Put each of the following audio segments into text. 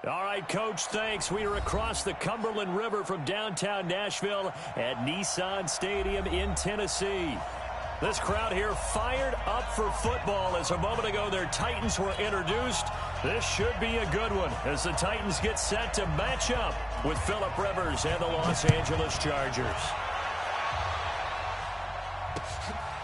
All right, Coach, thanks. We are across the Cumberland River from downtown Nashville at Nissan Stadium in Tennessee. This crowd here fired up for football as a moment ago their Titans were introduced. This should be a good one as the Titans get set to match up with Phillip Rivers and the Los Angeles Chargers.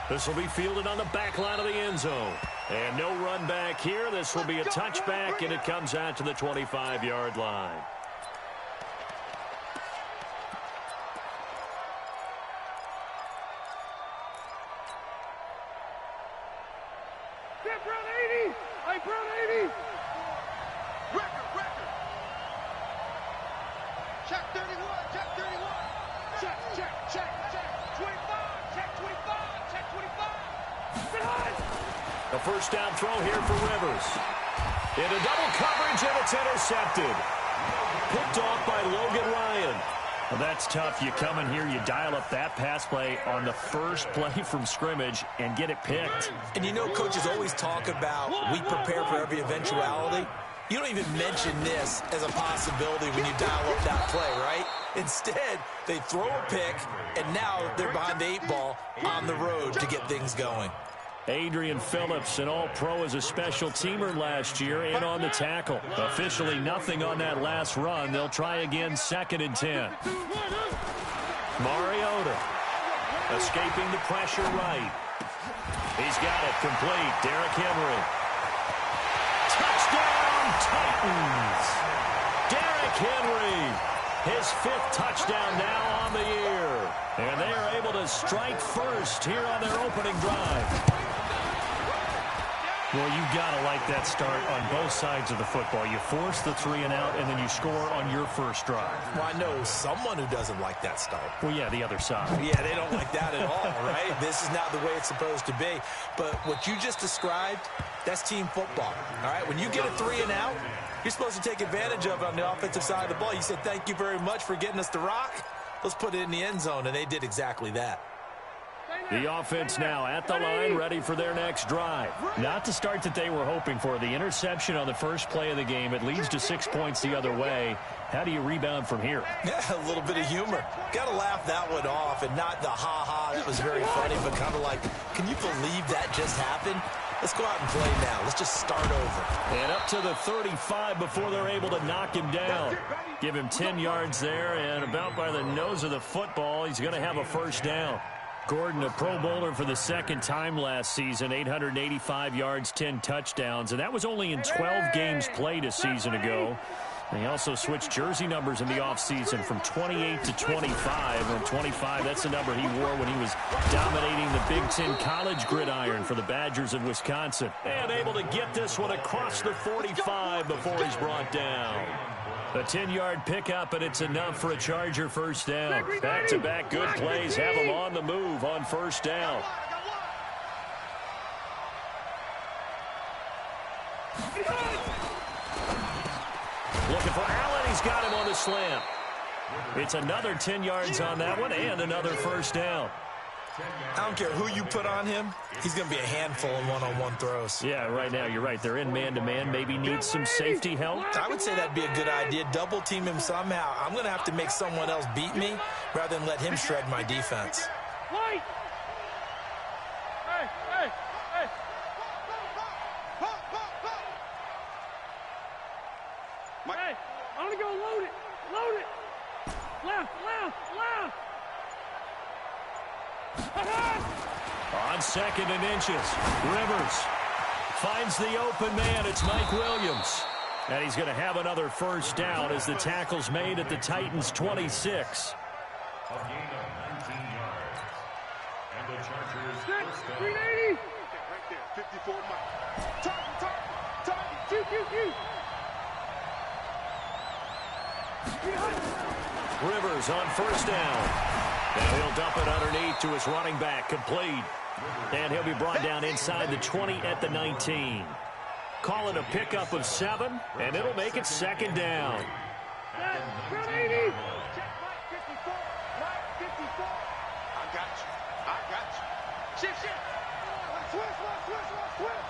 This will be fielded on the back line of the end zone. And no run back here. This will be a touchback, and it comes out to the 25-yard line. Brown 80! Hey, Brown 80! Record! Check 31, check 31! Check! 25, check 25, check 25! Sit high! A first down throw here for Rivers. Into double coverage, and it's intercepted. Picked off by Logan Ryan. Well, that's tough. You come in here, you dial up that pass play on the first play from scrimmage and get it picked. And you know, coaches always talk about we prepare for every eventuality. You don't even mention this as a possibility when you dial up that play, right? Instead, they throw a pick, and now they're behind the 8 ball on the road to get things going. Adrian Phillips, an all-pro as a special teamer last year, in on the tackle. Officially nothing on that last run. They'll try again, 2nd and 10. Mariota escaping the pressure right. He's got it complete. Derrick Henry. Touchdown, Titans! Derrick Henry, his 5th touchdown now on the year. And they are able to strike first here on their opening drive. Well, you've got to like that start on both sides of the football. You force the 3 and out, and then you score on your first drive. Well, I know someone who doesn't like that start. Well, yeah, the other side. Yeah, they don't like that at all, right? This is not the way it's supposed to be. But what you just described, that's team football, all right? When you get a 3 and out, you're supposed to take advantage of it on the offensive side of the ball. You said, thank you very much for getting us the rock. Let's put it in the end zone, and they did exactly that. The offense now at the line, ready for their next drive. Not the start that they were hoping for. The interception on the first play of the game. It leads to 6 points the other way. How do you rebound from here? Yeah, a little bit of humor. Got to laugh that one off, and not the ha-ha, that was very funny, but kind of like, can you believe that just happened? Let's go out and play now. Let's just start over. And up to the 35 before they're able to knock him down. Give him 10 yards there, and about by the nose of the football, he's going to have a first down. Gordon, a Pro Bowler for the 2nd time last season, 885 yards, 10 touchdowns, and that was only in 12 games played a season ago. And he also switched jersey numbers in the offseason from 28 to 25. And 25, that's the number he wore when he was dominating the Big Ten college gridiron for the Badgers of Wisconsin. And able to get this one across the 45 before he's brought down. A 10-yard pickup, and it's enough for a Charger first down. Back-to-back good plays have them on the move on first down. Looking for Allen. He's got him on the slant. It's another 10 yards on that one and another first down. I don't care who you put on him. He's going to be a handful in one-on-one throws. Yeah, right now, you're right. They're in man-to-man. Maybe need some safety help. I would say that'd be a good idea. Double-team him somehow. I'm going to have to make someone else beat me rather than let him shred my defense. Hey! Hey, I'm going to go load it. Load it. Left. On 2nd and inches, Rivers finds the open man. It's Mike Williams. And he's going to have another first down as the tackle's made at the Titans' 26. A gain of 19 yards. And the Chargers first down. 380. Right there, 54 miles. Target. Q. Rivers on first down. And he'll dump it underneath to his running back, complete. And he'll be brought down inside the 20 at the 19. Call it a pickup of 7, and it'll make it 2nd down. Brad 80. Check Mike 54. Mike 54. I got you. I got you. Shift, shift. Switch, switch, switch, switch.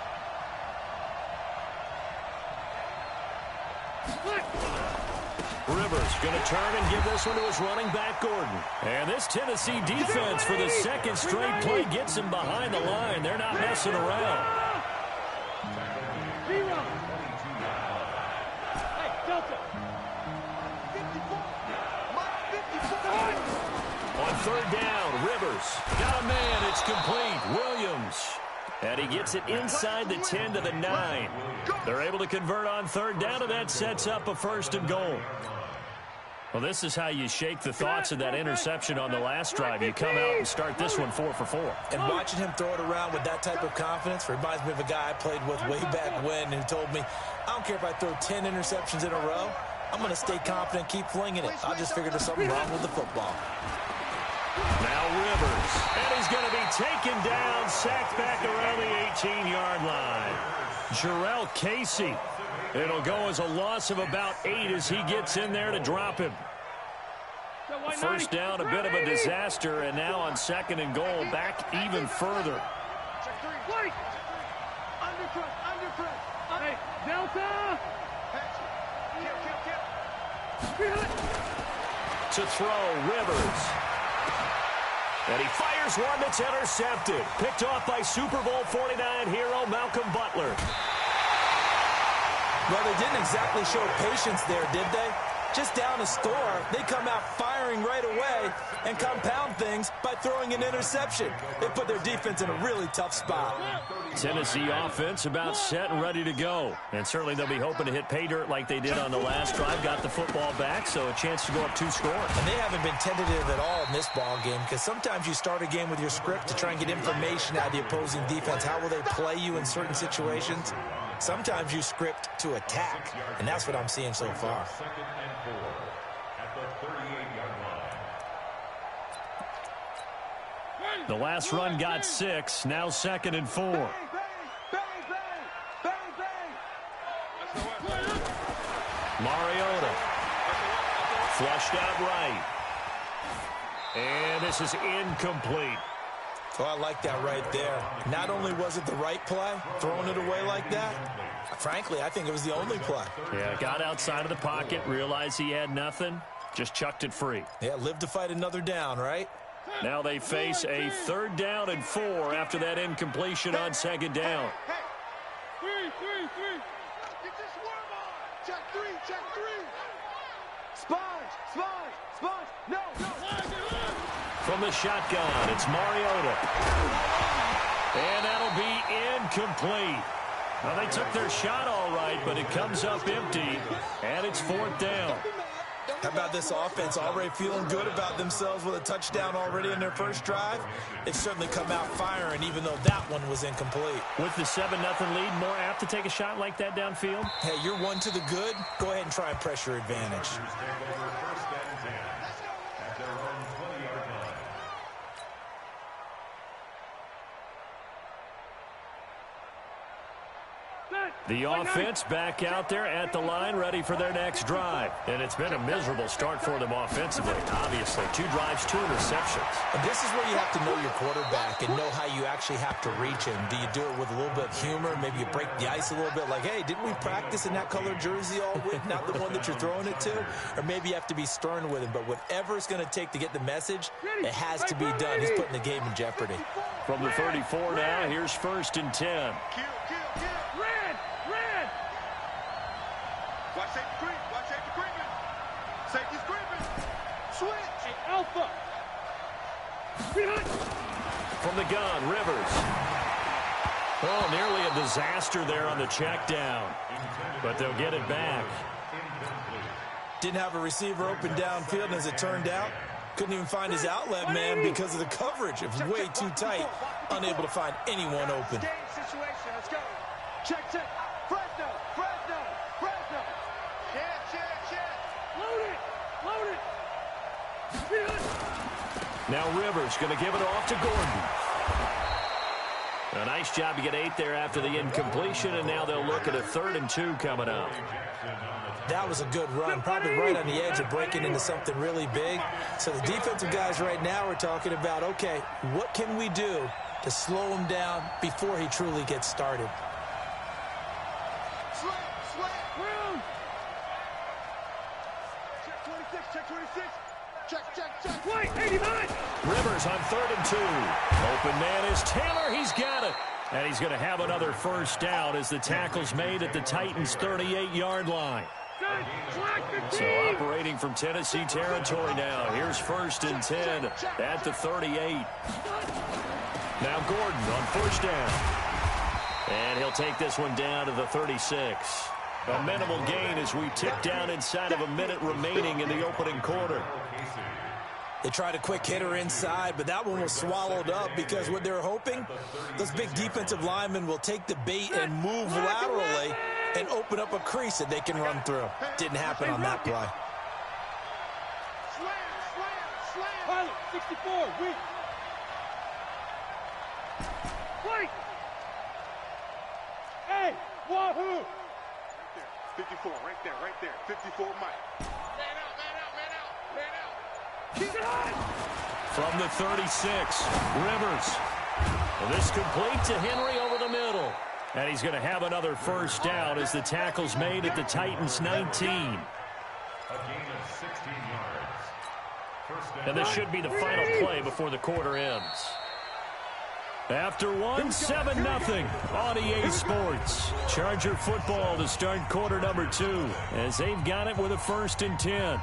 Rivers going to turn and give this one to his running back, Gordon. And this Tennessee defense for the second straight play gets him behind the line. They're not messing around. Zero. Hey, Delta. 54. Mike 54. On third down, Rivers got a man. It's complete. Williams. And he gets it inside the 10 to the 9. They're able to convert on third down, and that sets up a 1st and goal. Well, this is how you shake the thoughts of that interception on the last drive. You come out and start this one 4 for 4. And watching him throw it around with that type of confidence reminds me of a guy I played with way back when who told me, I don't care if I throw 10 interceptions in a row, I'm going to stay confident, keep flinging it. I just figured there's something wrong with the football. Now Rivers, and he's going to be taken down, sacked back around the 18-yard line. Jarrell Casey. It'll go as a loss of about 8 as he gets in there to drop him. First down, a bit of a disaster, and now on 2nd and goal, back even further. Wait. Undercut, undercut. Hey, Delta. Kill. To throw, Rivers. And he fires one that's intercepted. Picked off by Super Bowl 49 hero Malcolm Butler. Well, they didn't exactly show patience there, did they? Just down a score, they come out firing right away and compound things by throwing an interception. They put their defense in a really tough spot. Tennessee offense about set and ready to go. And certainly they'll be hoping to hit pay dirt like they did on the last drive. Got the football back, so a chance to go up 2 scores. And they haven't been tentative at all in this ball game because sometimes you start a game with your script to try and get information out of the opposing defense. How will they play you in certain situations? Sometimes you script to attack, and that's what I'm seeing so far. 2nd and 4 at the 38-yard line. The last run got 6, now 2nd and 4. Bang, bang, bang, bang, bang. Mariota. Flushed out right. And this is incomplete. Oh, I like that right there. Not only was it the right play, throwing it away like that, frankly, I think it was the only play. Yeah, got outside of the pocket, realized he had nothing, just chucked it free. Yeah, live to fight another down, right? Now they face a 3rd down and 4 after that incompletion on 2nd down. Three. Get this worm on. Check 3, check 3. Sponge. No. From the shotgun, it's Mariota. And that'll be incomplete. Well, they took their shot all right, but it comes up empty, and it's 4th down. How about this offense already feeling good about themselves with a touchdown already in their first drive? They've certainly come out firing, even though that one was incomplete. With the 7-0 lead, more apt to take a shot like that downfield? Hey, you're 1 to the good. Go ahead and try and press your advantage. Take over 1st and 10 at their own 20-yard line. The offense back out there at the line, ready for their next drive. And it's been a miserable start for them offensively. Obviously, 2 drives, 2 interceptions. And this is where you have to know your quarterback and know how you actually have to reach him. Do you do it with a little bit of humor? Maybe you break the ice a little bit like, hey, didn't we practice in that colored jersey all week, not the one that you're throwing it to? Or maybe you have to be stern with him. But whatever it's going to take to get the message, it has to be done. He's putting the game in jeopardy. From the 34 now, here's 1st and 10. Kill. Red. Watch safety creeping. Safety's creeping. Switch. Hey, Alpha. Behind. From the gun, Rivers. Oh, nearly a disaster there on the check down. But they'll get it back. Didn't have a receiver open downfield, and as it turned out, couldn't even find his outlet man because of the coverage. It was way too tight, unable to find anyone open. Game situation. Let's go. Check. Fresno. Check. Load it. Now Rivers going to give it off to Gordon. A nice job to get 8 there after the incompletion, and now they'll look at a 3rd and 2 coming up. That was a good run, probably right on the edge of breaking into something really big. So the defensive guys right now are talking about, okay, what can we do to slow him down before he truly gets started? Check 26, check 26. Check. Wait, 89. Rivers on 3rd and 2. Open man is Taylor. He's got it. And he's going to have another first down as the tackle's made at the Titans' 38-yard line. So operating from Tennessee territory now. Here's 1st and 10 at the 38. Now Gordon on 1st down. And he'll take this one down to the 36. A minimal gain as we tick down inside of a minute remaining in the opening quarter. They tried a quick hitter inside, but that one was swallowed up because what they're hoping, those big defensive linemen will take the bait and move laterally and open up a crease that they can run through. Didn't happen on that play. Pilot, 64, weak. Wait. Hey, wahoo. 54, right there. 54, Mike. Man out. Keep it on. From the 36, Rivers. And this complete to Henry over the middle. And he's going to have another first down as the tackle's made at the Titans' 19. A gain of 16 yards. And this should be the final play before the quarter ends. After one, 7-0 on EA Sports. Charger football to start quarter number 2 as they've got it with a 1st and 10.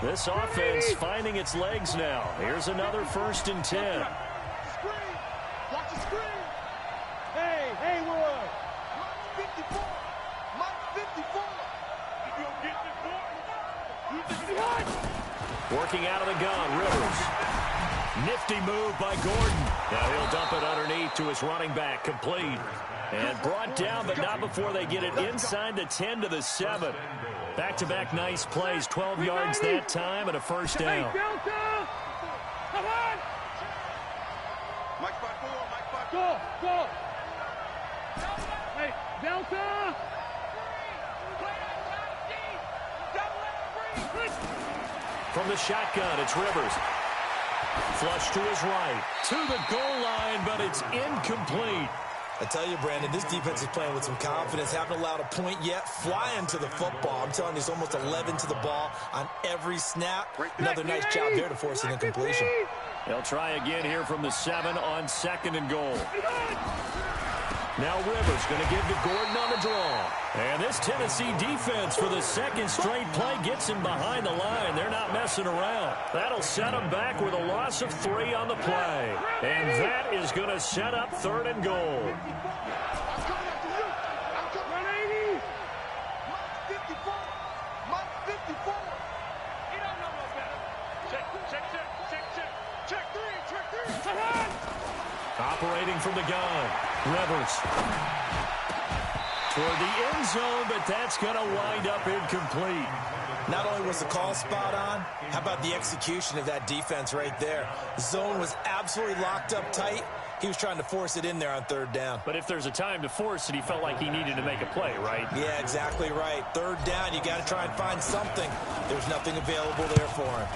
This offense finding its legs now. Here's another 1st and 10. Watch the screen. Hey, Haywood. Mike 54. You gonna get this boy? Working out of the gun, Rivers. Nifty move by Gordon. Now he'll dump it underneath to his running back, complete. And brought down, but not before they get it inside the 10 to the 7. Back-to-back nice plays, 12 yards that time and a first down. Hey, Delta! Come on! Mike 5-4. Go! Hey, Delta! From the shotgun, it's Rivers. Flush to his right, to the goal line, but it's incomplete. I tell you, Brandon, this defense is playing with some confidence. Haven't allowed a point yet. Flying to the football. I'm telling you, it's almost 11 to the ball on every snap. Another nice job there to force an incompletion. They'll try again here from the 7 on 2nd and goal. Now Rivers going to give to Gordon on the draw. And this Tennessee defense for the 2nd straight play gets him behind the line. They're not messing around. That'll set them back with a loss of 3 on the play. And that is going to set up 3rd and goal. Operating from the gun, Rivers. Toward the end zone, but that's going to wind up incomplete. Not only was the call spot on, how about the execution of that defense right there? The zone was absolutely locked up tight. He was trying to force it in there on 3rd down. But if there's a time to force it, he felt like he needed to make a play, right? Yeah, exactly right. 3rd down, you got to try and find something. There's nothing available there for him.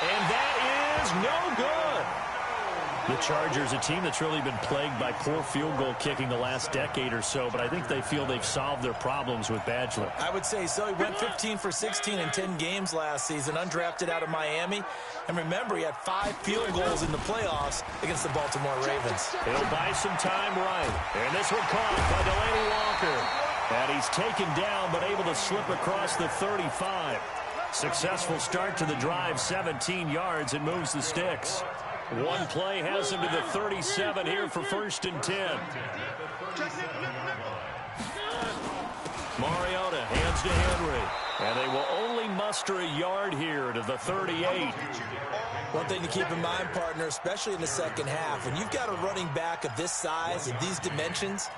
And that is no good. The Chargers, a team that's really been plagued by poor field goal kicking the last decade or so, but I think they feel they've solved their problems with Badgler. I would say so. He went 15 for 16 in 10 games last season, undrafted out of Miami. And remember, he had 5 field goals in the playoffs against the Baltimore Ravens. He'll buy some time right. And this one caught by Delaney Walker. And he's taken down, but able to slip across the 35. Successful start to the drive, 17 yards, and moves the sticks. One play has him to the 37 here for 1st and 10. Mariota hands to Henry. And they will only muster a yard here to the 38. One thing to keep in mind, partner, especially in the second half, when you've got a running back of this size and these dimensions,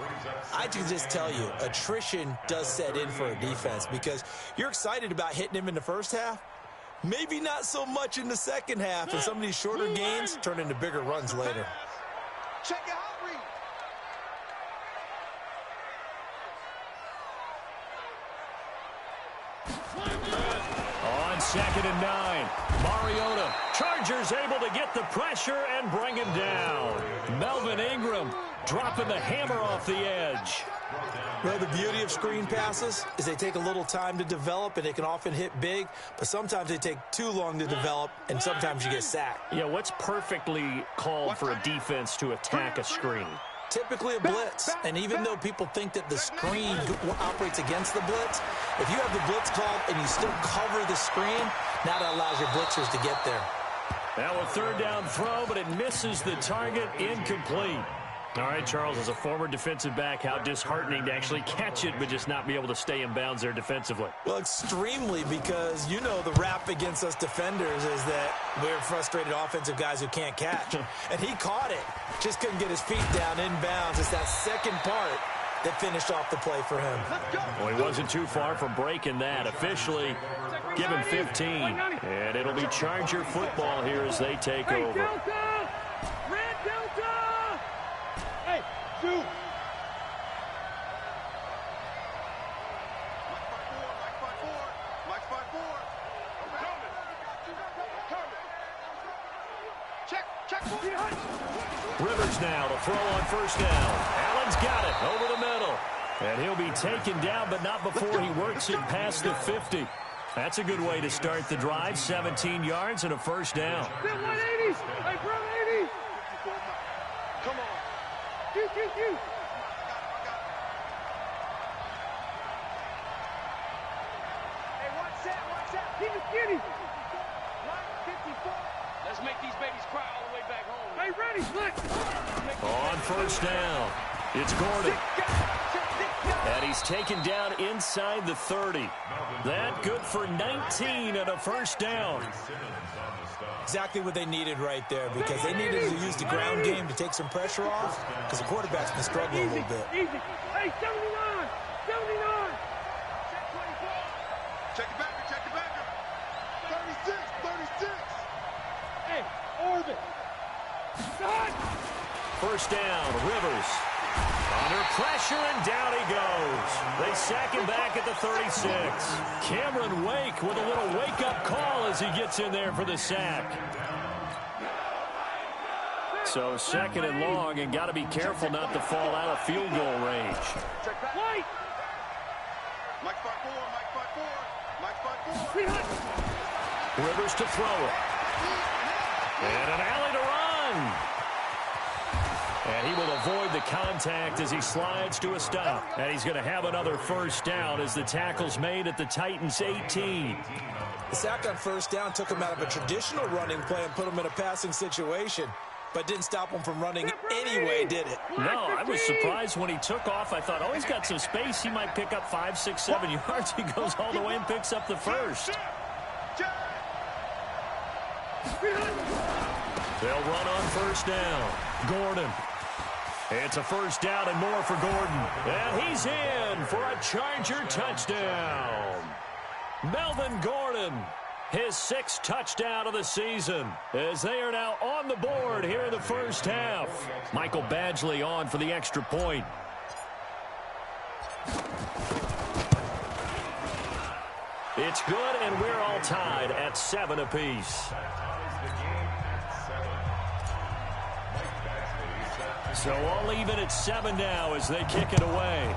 I can just tell you, attrition does set in for a defense because you're excited about hitting him in the first half. Maybe not so much in the second half, and some of these shorter gains turn into bigger runs later. Check your hot read. On 2nd and 9, Mariota. Chargers able to get the pressure and bring him down. Melvin Ingram dropping the hammer off the edge. Well, the beauty of screen passes is they take a little time to develop, and they can often hit big, but sometimes they take too long to develop, and sometimes you get sacked. Yeah, what's perfectly called for a defense to attack a screen? Typically a blitz, and even though people think that the screen operates against the blitz, if you have the blitz called and you still cover the screen, now that allows your blitzers to get there. Now a 3rd down throw, but it misses the target, incomplete. All right, Charles, as a former defensive back, how disheartening to actually catch it but just not be able to stay in bounds there defensively. Well, extremely, because you know the rap against us defenders is that we're frustrated offensive guys who can't catch. And he caught it, just couldn't get his feet down in bounds. It's that second part that finished off the play for him. Well, he wasn't too far from breaking that. Officially, give him 15. And it'll be Charger football here as they take over. Delta! Red Delta! Hey, dude! Mike 5-4. Check. Rivers now to throw on 1st down. Allen's got it over the middle. And he'll be taken down, but not before he works it past the 50. That's a good way to start the drive. 17 yards and a 1st down. 180s! Hey, bro, 80s! Come on. You. Hey, watch that. Keep it skinny. Line 54. Let's make these babies cry all the way back home. Hey, ready, Slick. On 1st down, it's Gordon. And he's taken down inside the 30. That good for 19 and a 1st down. Exactly what they needed right there, because they needed to use the ground game to take some pressure off, because the quarterback's been struggling a little bit. Easy. Hey, 79. Check the backer. 36. Hey, orbit. Shot. 1st down, Rivers. Under pressure, and down he goes. They sack him back at the 36. Cameron Wake with a little wake-up call as he gets in there for the sack. So 2nd and long, and got to be careful not to fall out of field goal range. Wait. Mike 5-4. Rivers to throw it. And an alley to run. And he will avoid the contact as he slides to a stop. And he's going to have another 1st down as the tackle's made at the Titans' 18. The sack on 1st down took him out of a traditional running play and put him in a passing situation, but didn't stop him from running anyway, did it? No, I was surprised when he took off. I thought, he's got some space. He might pick up 5, 6, 7 yards. He goes all the way and picks up the 1st. They'll run on 1st down. Gordon. It's a 1st down and more for Gordon. And he's in for a Charger touchdown. Melvin Gordon, his 6th touchdown of the season, as they are now on the board here in the 1st half. Michael Badgley on for the extra point. It's good, and we're all tied at 7 apiece. So all even at 7 now as they kick it away.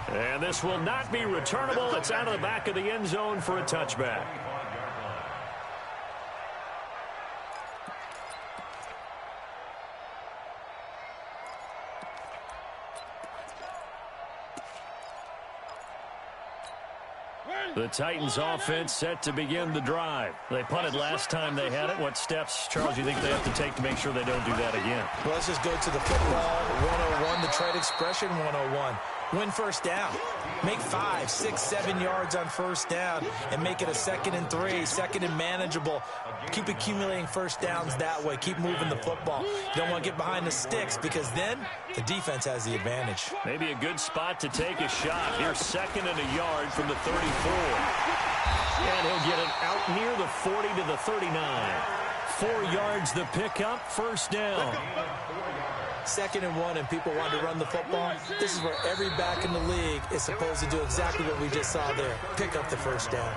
And this will not be returnable. It's out of the back of the end zone for a touchback. The Titans offense set to begin the drive. They punted last time they had it. What steps, Charles, do you think they have to take to make sure they don't do that again? Well, let's just go to the football 101, the trade expression 101. Win 1st down. Make 5, 6, 7 yards on 1st down and make it a 2nd and 3, 2nd and manageable. Keep accumulating 1st downs that way. Keep moving the football. You don't want to get behind the sticks because then the defense has the advantage. Maybe a good spot to take a shot. Here's 2nd and a yard from the 34. And he'll get it out near the 40 to the 39. 4 yards the pickup, first down. 2nd and 1, and people want to run the football. This is where every back in the league is supposed to do exactly what we just saw there. Pick up the first down.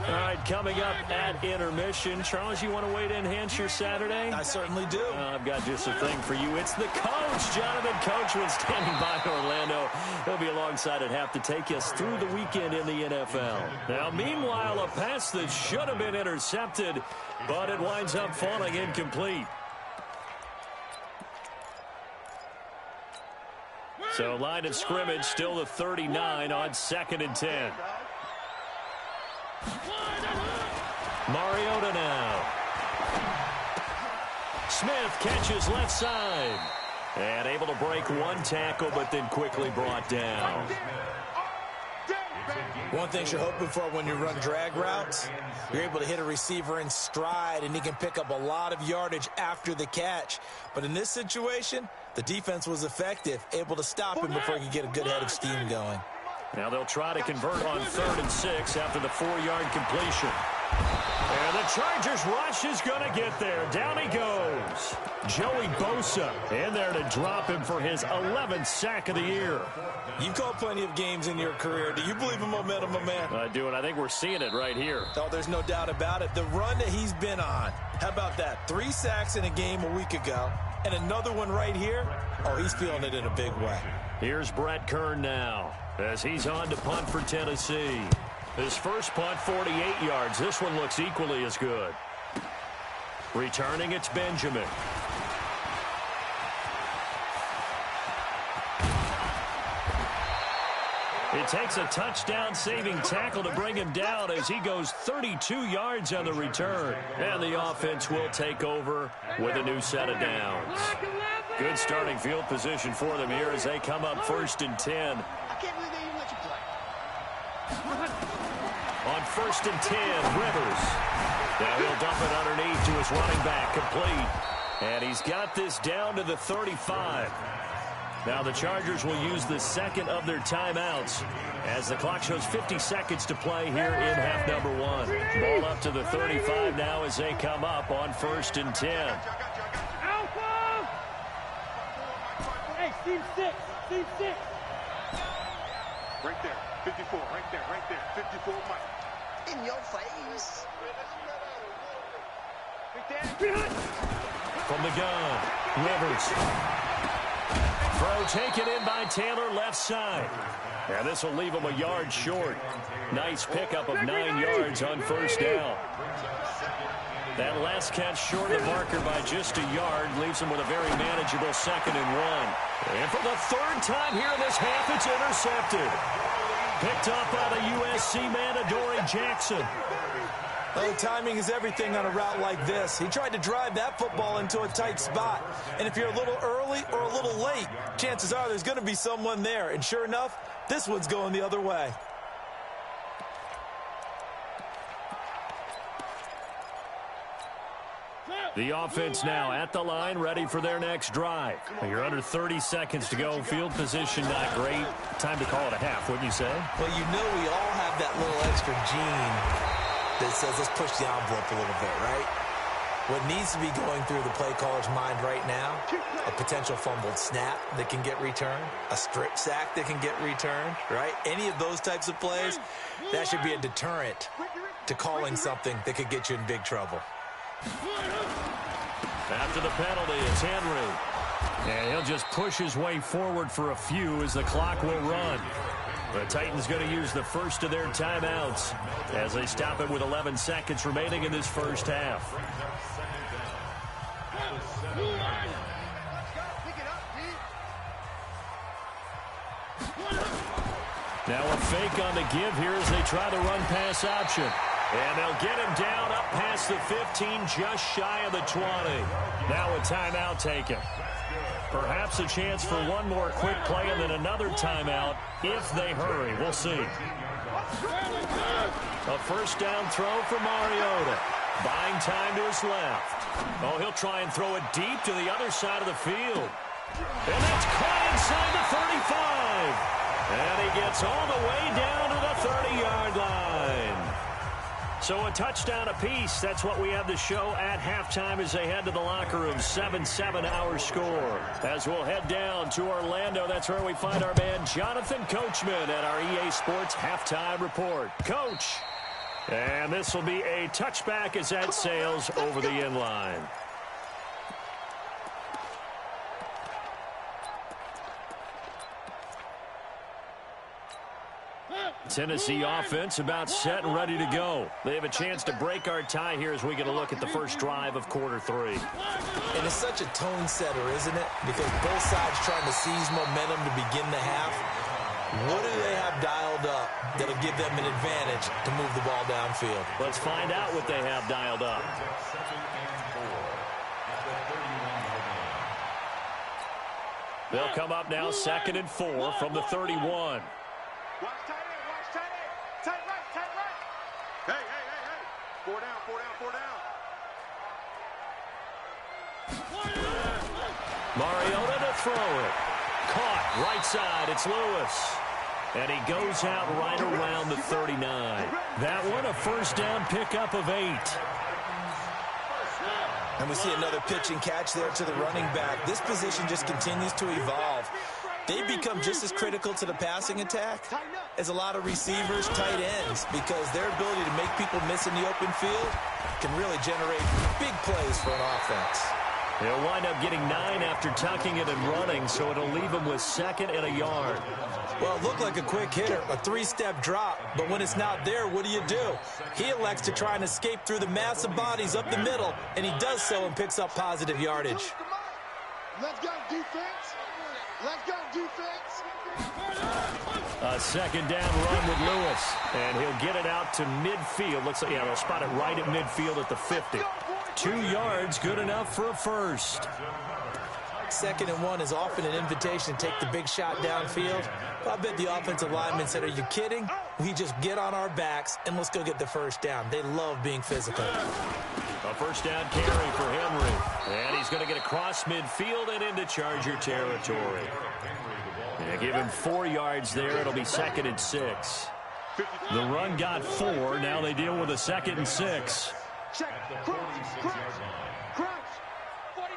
All right, coming up at intermission. Charles, you want to wait to enhance your Saturday? I certainly do. I've got just a thing for you. It's the coach, Jonathan Coachman, standing by Orlando. He'll be alongside at half to take us through the weekend in the NFL. Now, meanwhile, a pass that should have been intercepted, but it winds up falling incomplete. So, line of scrimmage, still the 39 on 2nd and 10. Mariota now. Smith catches left side. And able to break one tackle, but then quickly brought down. One thing you're hoping for when you run drag routes, you're able to hit a receiver in stride, and he can pick up a lot of yardage after the catch. But in this situation, the defense was effective, able to stop him before he could get a good head of steam going. Now they'll try to convert on 3rd and 6 after the 4-yard completion. And the Chargers rush is going to get there. Down he goes. Joey Bosa in there to drop him for his 11th sack of the year. You've called plenty of games in your career. Do you believe in momentum, my man? I do, and I think we're seeing it right here. Oh, there's no doubt about it. The run that he's been on. How about that? 3 sacks in a game a week ago, and another one right here. Oh, he's feeling it in a big way. Here's Brett Kern now as he's on to punt for Tennessee. His first punt, 48 yards. This one looks equally as good. Returning, it's Benjamin. It takes a touchdown-saving tackle to bring him down as he goes 32 yards on the return. And the offense will take over with a new set of downs. Good starting field position for them here as they come up 1st and 10. I can't believe they even let you play. On 1st and 10, Rivers. Now he'll dump it underneath to his running back, complete. And he's got this down to the 35. Now the Chargers will use the 2nd of their timeouts as the clock shows 50 seconds to play here in half number 1. Ball up to the 35 now as they come up on 1st and 10. Hey, Steve 6. Steve 6. Right there. 54. Right there. Right there. 54 Mike. In your face. From the gun, Rivers. Throw taken in by Taylor, left side. And this will leave him a yard short. Nice pickup of 9 yards on 1st down. That last catch short of the marker by just a yard leaves him with a very manageable 2nd and 1. And for the 3rd time here in this half, it's intercepted. Picked up by the USC man, Adoree Jackson. Oh, timing is everything on a route like this. He tried to drive that football into a tight spot. And if you're a little early or a little late, chances are there's going to be someone there. And sure enough, this one's going the other way. The offense now at the line, ready for their next drive. You're under 30 seconds to go. Field position not great. Time to call it a half, wouldn't you say? Well, you know we all have that little extra gene that says let's push the envelope a little bit, right? What needs to be going through the play caller's mind right now, a potential fumbled snap that can get returned, a strip sack that can get returned, right? Any of those types of plays, that should be a deterrent to calling something that could get you in big trouble. After the penalty, it's Henry. And he'll just push his way forward for a few as the clock will run. The Titans going to use the first of their timeouts as they stop it with 11 seconds remaining in this first half. Now a fake on the give here as they try the run pass option. And they'll get him down up past the 15, just shy of the 20. Now a timeout taken. Perhaps a chance for one more quick play and then another timeout if they hurry. We'll see. A 1st down throw for Mariota. Buying time to his left. Oh, he'll try and throw it deep to the other side of the field. And that's caught inside the 35. And he gets all the way down to the 30-yard line. So a touchdown apiece. That's what we have to show at halftime as they head to the locker room. 7-7 our score. As we'll head down to Orlando, that's where we find our man Jonathan Coachman at our EA Sports Halftime Report. Coach. And this will be a touchback as that sails over the end line. Tennessee offense about set and ready to go. They have a chance to break our tie here as we get a look at the first drive of quarter 3. And it's such a tone setter, isn't it? Because both sides trying to seize momentum to begin the half. What do they have dialed up that'll give them an advantage to move the ball downfield? Let's find out what they have dialed up. They'll come up now 2nd and 4 from the 31. Watch tight end, watch tight end. Tight right, tight right. Hey, hey, hey, hey. 4 down, 4 down, 4 down. Mariota to throw it. Caught right side. It's Lewis. And he goes out right around the 39. That one a first down pickup of 8. And we see another pitch and catch there to the running back. This position just continues to evolve. They become just as critical to the passing attack as a lot of receivers, tight ends, because their ability to make people miss in the open field can really generate big plays for an offense. They'll wind up getting 9 after tucking it and running, so it'll leave them with 2nd and a yard. Well, it looked like a quick hitter, a 3-step drop, but when it's not there, what do? He elects to try and escape through the massive bodies up the middle, and he does so and picks up positive yardage. Let's go defense. Let's go defense. A 2nd down run with Lewis, and he'll get it out to midfield. Looks like, yeah, they'll spot it right at midfield at the 50. 2 yards, good enough for a first. 2nd and 1 is often an invitation to take the big shot downfield. I bet the offensive lineman said, are you kidding? We just get on our backs and let's go get the first down. They love being physical. A first down carry for Henry. And he's going to get across midfield and into Charger territory. And give him 4 yards there. It'll be 2nd and 6. The run got 4. Now they deal with a 2nd and 6. Check, crunch, crunch, crunch. 49,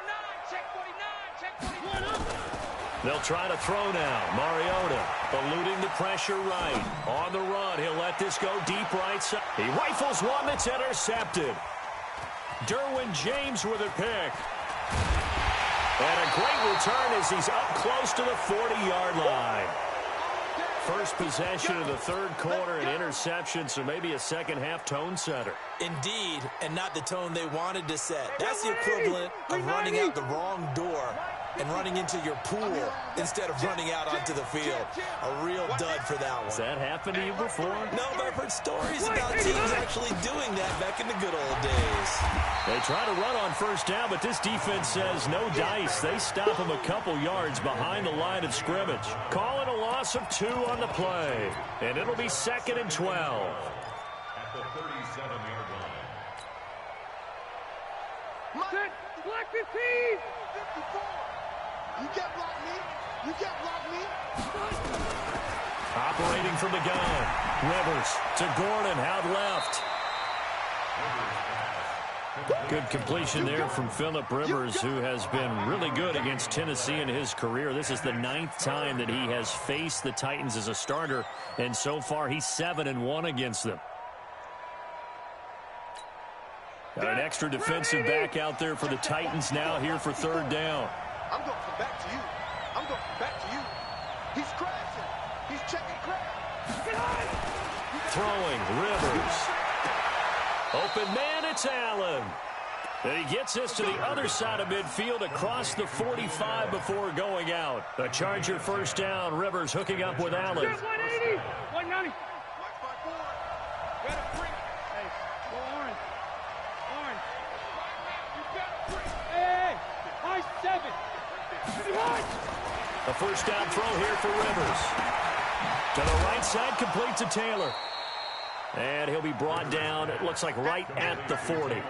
check 49, check 49. They'll try to throw now. Mariota eluding the pressure right. On the run, he'll let this go deep right side. He rifles one that's intercepted. Derwin James with a pick. And a great return as he's up close to the 40-yard line. First possession of the 3rd quarter, an interception, so maybe a second-half tone setter. Indeed, and not the tone they wanted to set. That's the equivalent of running out the wrong door and running into your pool instead of running out onto the field. A real dud for that one. Has that happened to you before? No, but I've heard stories about teams actually doing that back in the good old days. They try to run on first down, but this defense says no dice. They stop them a couple yards behind the line of scrimmage. Call it a loss of 2 on the play, and it'll be 2nd and 12. At the 37-yard line. Black 15. 54. You can't block me. You can't block me. Operating from the gun. Rivers to Gordon, out left. Good completion there from Phillip Rivers, who has been really good against Tennessee in his career. This is the 9th time that he has faced the Titans as a starter, and so far he's 7-1 against them. Got an extra defensive back out there for the Titans now here for 3rd down. I'm going to come back to you. I'm going to come back to you. He's crashing. He's checking crash. Throwing, Rivers. Open man, it's Allen. And he gets this to the other side of midfield across the 45 before going out. A Charger first down. Rivers hooking up with Allen. 180. 190. Watch my board. Got a break. Hey, go orange. Orange. You got a break. Hey, high 7. A first down throw here for Rivers. To the right side, complete to Taylor. And he'll be brought down, it looks like right at the 40.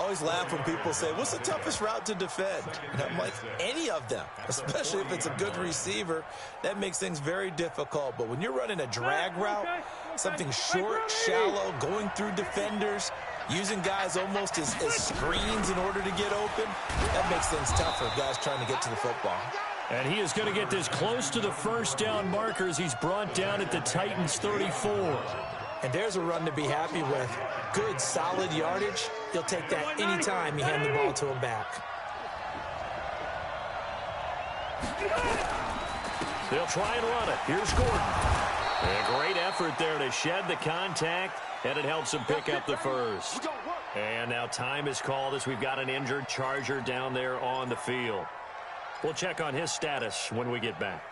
always laugh when people say, what's the toughest route to defend? And I'm like, any of them, especially if it's a good receiver. That makes things very difficult. But when you're running a drag route, something short, shallow, going through defenders, using guys almost as screens in order to get open, that makes things tougher, guys trying to get to the football. And he is going to get this close to the first down markers. He's brought down at the Titans' 34. And there's a run to be happy with. Good, solid yardage. He'll take that any time you hand the ball to him back. They'll try and run it. Here's Gordon. A great effort there to shed the contact, and it helps him pick up the first. And now time is called as we've got an injured Charger down there on the field. We'll check on his status when we get back.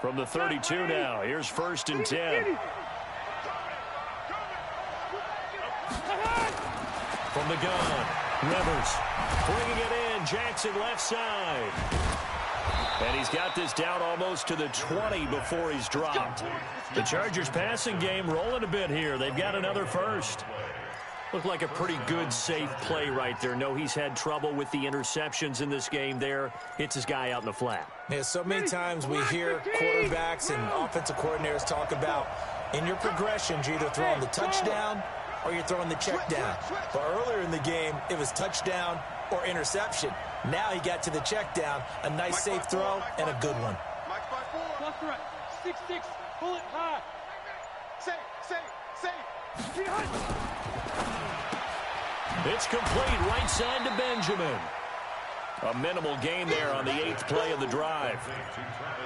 From the 32 now, here's 1st and 10. From the gun, Rivers bringing it in. Jackson left side. And he's got this down almost to the 20 before he's dropped. The Chargers passing game rolling a bit here. They've got another first. Looked like a pretty good, safe play right there. No, he's had trouble with the interceptions in this game there. Hits his guy out in the flat. Yeah, so many times we hear quarterbacks and offensive coordinators talk about in your progressions, you're either throwing the touchdown or you're throwing the check down. But earlier in the game, it was touchdown or interception. Now he got to the check down, a nice safe throw, and a good one. Plus right, 6-6, pull it high. Safe. It's complete right side to Benjamin. A minimal gain there on the 8th play of the drive.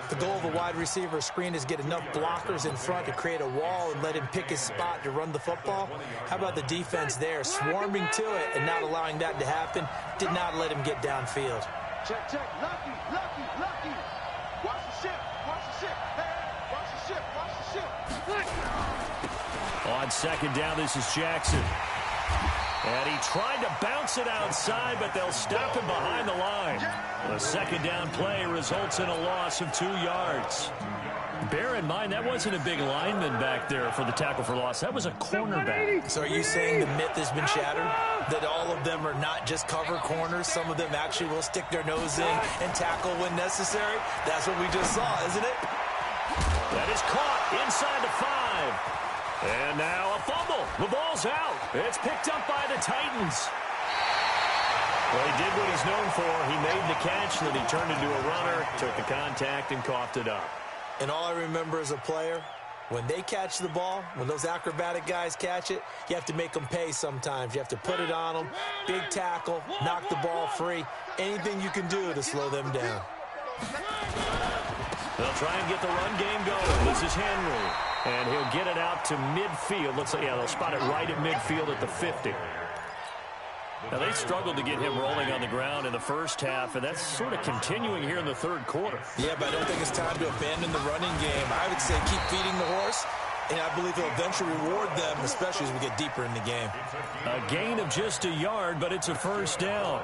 The goal of a wide receiver screen is get enough blockers in front to create a wall and let him pick his spot to run the football. How about the defense there, swarming to it and not allowing that to happen? Did not let him get downfield. Check. Lucky. Watch the ship. Hey, watch the ship. On 2nd down, this is Jackson. And he tried to bounce it outside, but they'll stop him behind the line. The 2nd down play results in a loss of 2 yards. Bear in mind, that wasn't a big lineman back there for the tackle for loss. That was a cornerback. So are you saying the myth has been shattered? That all of them are not just cover corners? Some of them actually will stick their nose in and tackle when necessary? That's what we just saw, isn't it? That is caught inside the 5. And now a fumble. The ball's out. It's picked up by the Titans. Well, he did what he's known for. He made the catch, then he turned into a runner, took the contact, and coughed it up. And all I remember as a player, when they catch the ball, when those acrobatic guys catch it, you have to make them pay sometimes. You have to put it on them, big tackle, knock the ball free. Anything you can do to slow them down. They'll try and get the run game going. This is Henry. And he'll get it out to midfield. Looks like, yeah, they'll spot it right at midfield at the 50. Now, they struggled to get him rolling on the ground in the first half, and that's sort of continuing here in the 3rd quarter. Yeah, but I don't think it's time to abandon the running game. I would say keep feeding the horse, and I believe he'll eventually reward them, especially as we get deeper in the game. A gain of just a yard, but it's a first down.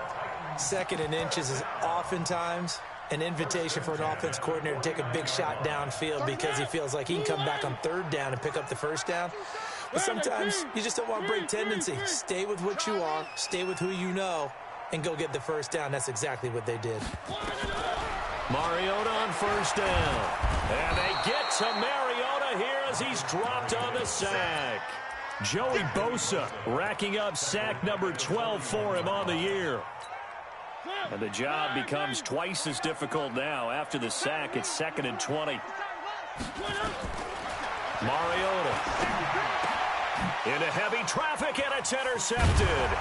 2nd and inches is oftentimes an invitation for an offense coordinator to take a big shot downfield because he feels like he can come back on 3rd down and pick up the first down. But sometimes you just don't want to break tendency. Stay with what you are, stay with who you know, and go get the first down. That's exactly what they did. Mariota on 1st down. And they get to Mariota here as he's dropped on the sack. Joey Bosa racking up sack number 12 for him on the year. And the job becomes twice as difficult now. After the sack, it's 2nd and 20. Mariota into heavy traffic, and it's intercepted.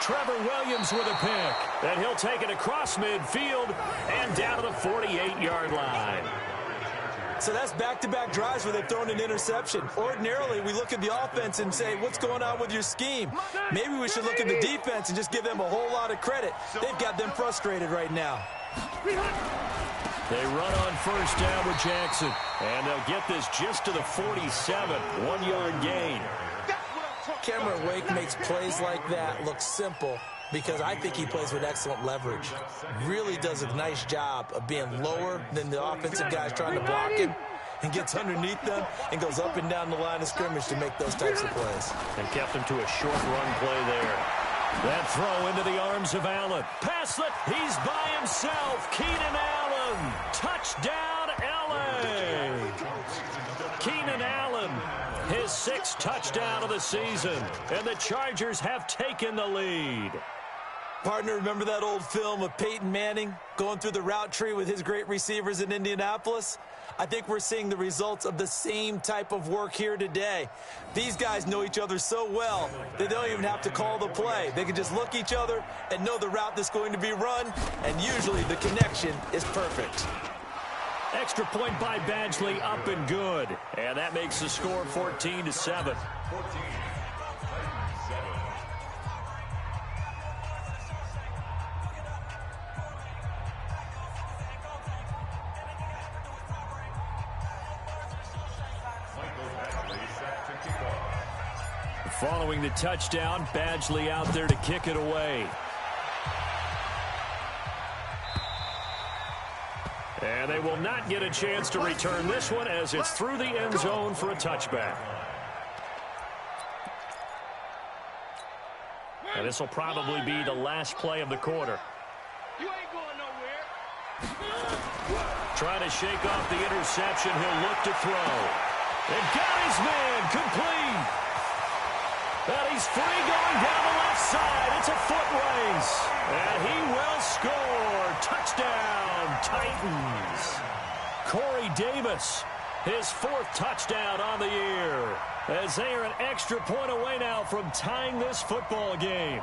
Trevor Williams with a pick. And he'll take it across midfield and down to the 48-yard line. So that's back-to-back drives where they've thrown an interception. Ordinarily, we look at the offense and say, what's going on with your scheme? Maybe we should look at the defense and just give them a whole lot of credit. They've got them frustrated right now. They run on 1st down with Jackson. And they'll get this just to the 47. 1-yard gain. Cameron Wake makes plays like that look simple, because I think he plays with excellent leverage. Really does a nice job of being lower than the offensive guys trying to block him, and gets underneath them and goes up and down the line of scrimmage to make those types of plays. And kept him to a short run play there. That throw into the arms of Allen. Pass it. He's by himself. Keenan Allen. Touchdown, LA. Keenan Allen, his 6th touchdown of the season. And the Chargers have taken the lead. Partner, remember that old film of Peyton Manning going through the route tree with his great receivers in Indianapolis? I think we're seeing the results of the same type of work here today. These guys know each other so well that they don't even have to call the play. They can just look each other and know the route that's going to be run, and usually the connection is perfect. Extra point by Badgley, up and good. And that makes the score 14-7. Following the touchdown, Badgley out there to kick it away. And they will not get a chance to return this one as it's through the end zone for a touchback. And this will probably be the last play of the quarter. You ain't going nowhere. Trying to shake off the interception. He'll look to throw. And got his man complete. And he's free going down the left side. It's a foot race. And he will score. Touchdown, Titans. Corey Davis, his 4th touchdown on the year. As they are an extra point away now from tying this football game.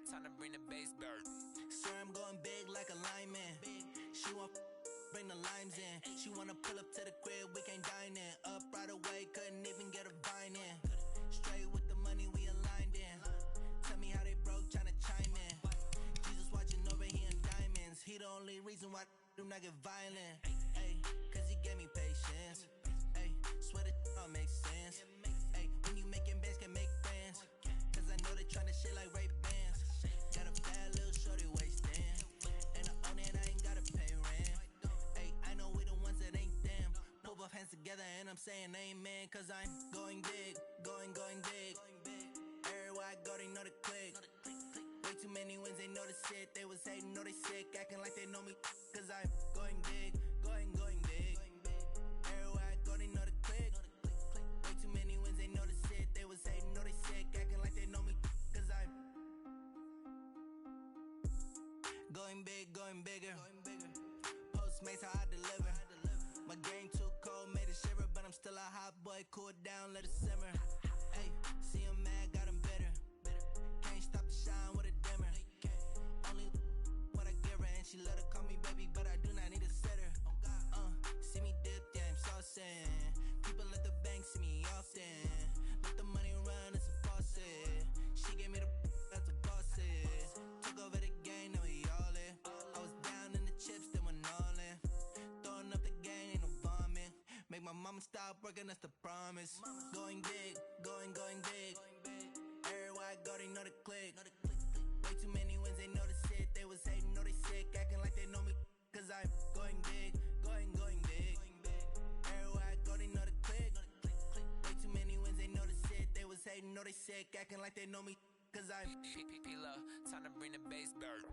Time to bring the bass bird. Sir, I'm going big like a lineman. She won't bring the limes in. She wanna pull up to the crib, we can't dine in. Up right away, couldn't even get a vine in. Straight with the money we aligned in. Tell me how they broke, tryna chime in. Jesus watching over here in diamonds. He the only reason why do not get violent. Ay, cause he gave me patience. Ay, swear that all makes sense. Ay, when you making bands can make friends. Cause I know they tryna shit like Ray Bans. Got a bad little shorty wasting. And I own it, I ain't gotta pay rent. Ay, I know we the ones that ain't them. Put both hands together and I'm saying amen. Cause I'm going big, going big. Everywhere I go, they know the click. Way too many wins, they know the shit. They was hating, know they sick, acting like they know me. Cause I'm going big, going big. Everywhere I go, they know the click. Way too many wins, they know the shit. They was hating, know they sick, acting like they know me. Cause I'm going big, going bigger. Postmates how I deliver. My game too cold, made it shiver, but I'm still a hot boy. Cool it down, let it simmer. Hey, see him mad, got him bitter. Can't stop the shine with a dimmer. Only what I give her, and she let her call me baby, but I do not need a sitter. See me dip, yeah, I'm saucing. People at the bank see me often. Let the money run, it's a faucet. She gave me the that's a boss it. Took over the game, now we all in. I was down in the chips, then went all in. Throwing up the game, ain't no vomit. Make my mama stop working, that's the promise. Going big, going big. Everywhere I go, they know the click. Way too many wins, they know the shit. They was hating, know they sick, acting like they know me. Cause I'm going big, going big. Everywhere I go, they know the click. Way too many wins, they know the shit. They was hating, know they sick, acting like they know me. Cause I'm P-P-P-Love, time to bring the bass bird.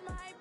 my